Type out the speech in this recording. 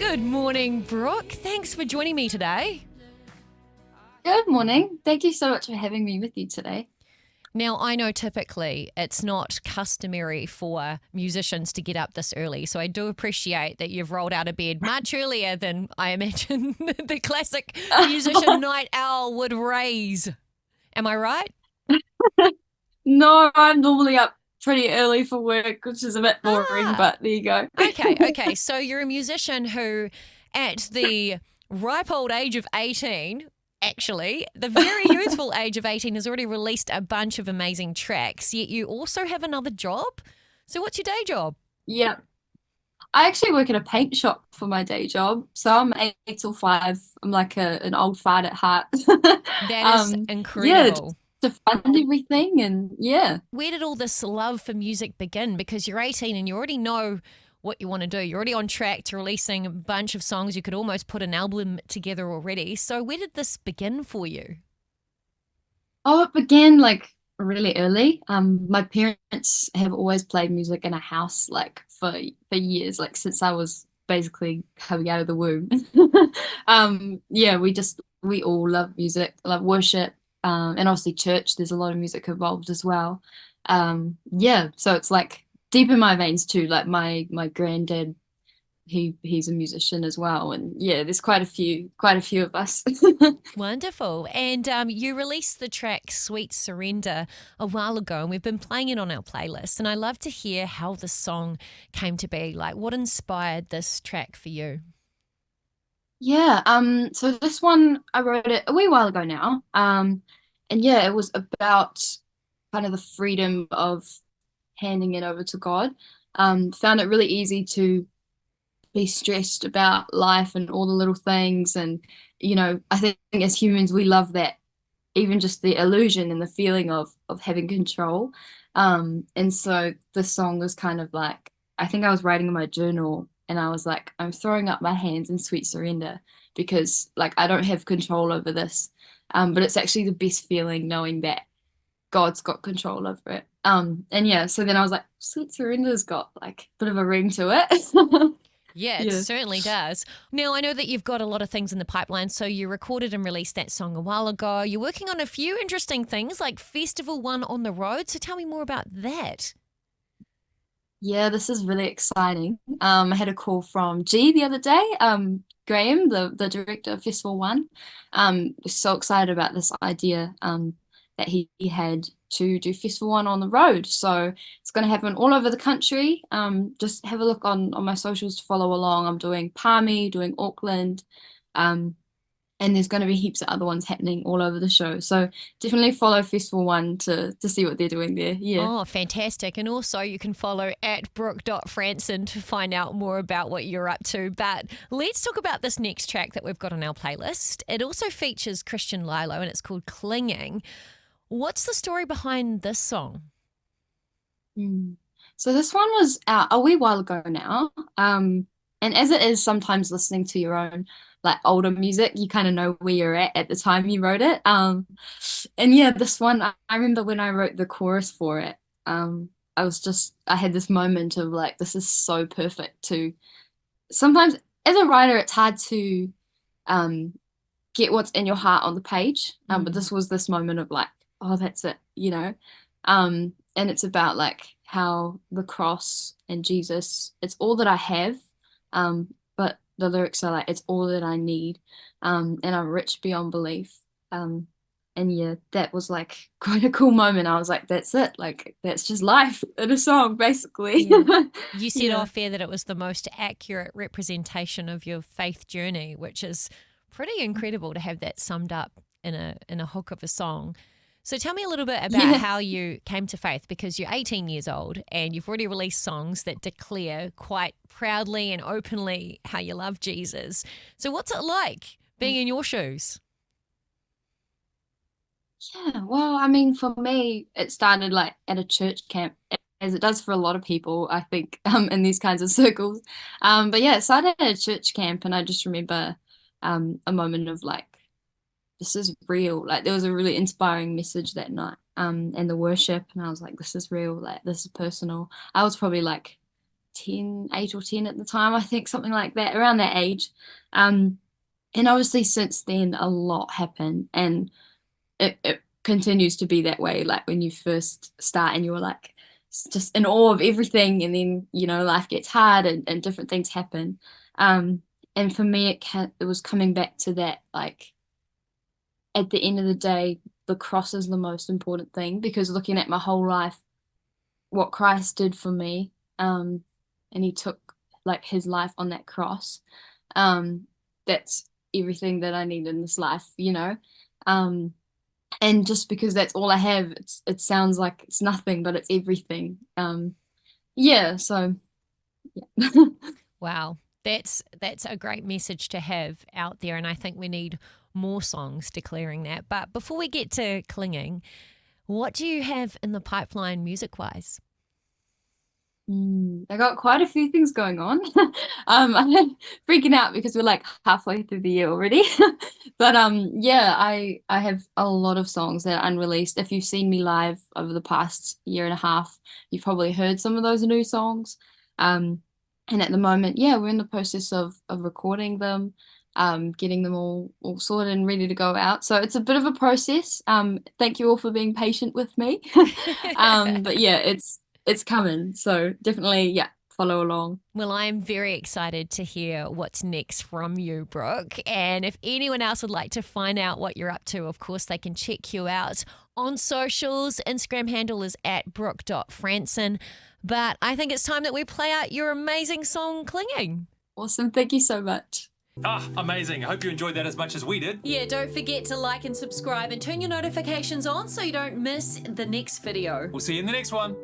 Good morning, Brooke. Thanks for joining me today. Good morning. Thank you so much for having me with you today. Now, I know typically it's not customary for musicians to get up this early, so I do appreciate that you've rolled out of bed much earlier than I imagine the classic musician night owl would raise. Am I right? No, I'm normally up pretty early for work, which is a bit boring, Ah, but there you go. okay. So you're a musician who, at the ripe old age of 18, actually, the very youthful age of 18, has already released a bunch of amazing tracks, yet you also have another job. So, what's your day job? Yeah. I actually work at a paint shop for my day job. So I'm 8 till 5. I'm like an old fart at heart. That is Yeah, just incredible. to fund everything and yeah. Where did all this love for music begin? Because you're 18 and you already know what you want to do. You're already on track to releasing a bunch of songs. You could almost put an album together already. So, where did this begin for you? Oh, it began like really early. My parents have always played music in a house like for years, like since I was basically coming out of the womb. Yeah, we all love music, love worship, and obviously church. There's a lot of music involved as well. Yeah, so it's like deep in my veins too. Like my granddad, he's a musician as well, and yeah, there's quite a few of us. Wonderful. And you released the track Sweet Surrender a while ago, and we've been playing it on our playlist. And I love to hear how the song came to be. Like, what inspired this track for you? Yeah, so this one I wrote it a wee while ago now. And yeah, it was about kind of the freedom of handing it over to God. Found it really easy to be stressed about life and all the little things. And, I think as humans we love that, even just the illusion and the feeling of having control. And so the song was kind of like, I think I was writing in my journal and I was like, I'm throwing up my hands in sweet surrender because like I don't have control over this. But it's actually the best feeling knowing that God's got control over it. And yeah, so then I was like, sweet surrender's got like a bit of a ring to it. Yeah, it Yeah. certainly does. Now, I know that you've got a lot of things in the pipeline. So, you recorded and released that song a while ago. You're working on a few interesting things like Festival One on the road. So, tell me more about that. Yeah, this is really exciting. I had a call from G the other day. Graham, the director of Festival One, was so excited about this idea that he had to do Festival One on the road. So it's going to happen all over the country. Just have a look on my socials to follow along. I'm doing Palmy, doing Auckland, um, and there's going to be heaps of other ones happening all over the show. So definitely follow Festival One to see what they're doing there. Yeah. Oh, fantastic. And also, you can follow at Brooke.Fransen to find out more about what you're up to. But let's talk about this next track that we've got on our playlist. It also features Christian Lilo and it's called Clinging. What's the story behind this song? Mm. So this one was out a wee while ago now. And as it is sometimes listening to your own like older music, you kind of know where you're at the time you wrote it. And yeah, this one I remember when I wrote the chorus for it. I had this moment of like, this is so perfect to sometimes as a writer, it's hard to um get what's in your heart on the page. But Mm. this was this moment of like, oh, that's it. And it's about like how the cross and Jesus, it's all that I have. But the lyrics are like, it's all that I need. And I'm rich beyond belief. Um, and yeah, that was like quite a cool moment. I was like, that's it. Like, that's just life in a song, basically. Yeah. You said Yeah. off air that it was the most accurate representation of your faith journey, which is pretty incredible to have that summed up in a hook of a song. So tell me a little bit about Yeah. how you came to faith because you're 18 years old and you've already released songs that declare quite proudly and openly how you love Jesus. So what's it like being in your shoes? Yeah, well, I mean, for me, it started like at a church camp, as it does for a lot of people, I think, in these kinds of circles. But yeah, it started at a church camp, and I just remember a moment of like, this is real. Like, there was a really inspiring message that night, and the worship, and I was like, this is real. Like, this is personal. I was probably like 8 or 10 at the time, I think, something like that, around that age. Um, and obviously since then a lot happened, and it continues to be that way. Like when you first start and you're like just in awe of everything, and then life gets hard, and different things happen. Um, and for me it was coming back to that, like at the end of the day, the cross is the most important thing, because looking at my whole life, what Christ did for me, and he took like his life on that cross. That's everything that I need in this life. Um, and just because that's all I have, it sounds like it's nothing, but it's everything. Yeah, so yeah. Wow. That's a great message to have out there, and I think we need more songs declaring that. But before we get to clinging, what do you have in the pipeline music-wise? I got quite a few things going on. I'm freaking out because we're like halfway through the year already. But yeah, I have a lot of songs that are unreleased. If you've seen me live over the past year and a half, you've probably heard some of those new songs. Um, and at the moment, yeah, we're in the process of recording them, getting them all sorted and ready to go out. So it's a bit of a process. Thank you all for being patient with me. But yeah, it's coming. So definitely, yeah, follow along. Well, I'm very excited to hear what's next from you, Brooke. And if anyone else would like to find out what you're up to, of course, they can check you out on socials. Instagram handle is at brooke.fransen. But I think it's time that we play out your amazing song, Clinging. Awesome. Thank you so much. Ah, amazing. I hope you enjoyed that as much as we did. Yeah, don't forget to like and subscribe and turn your notifications on so you don't miss the next video. We'll see you in the next one.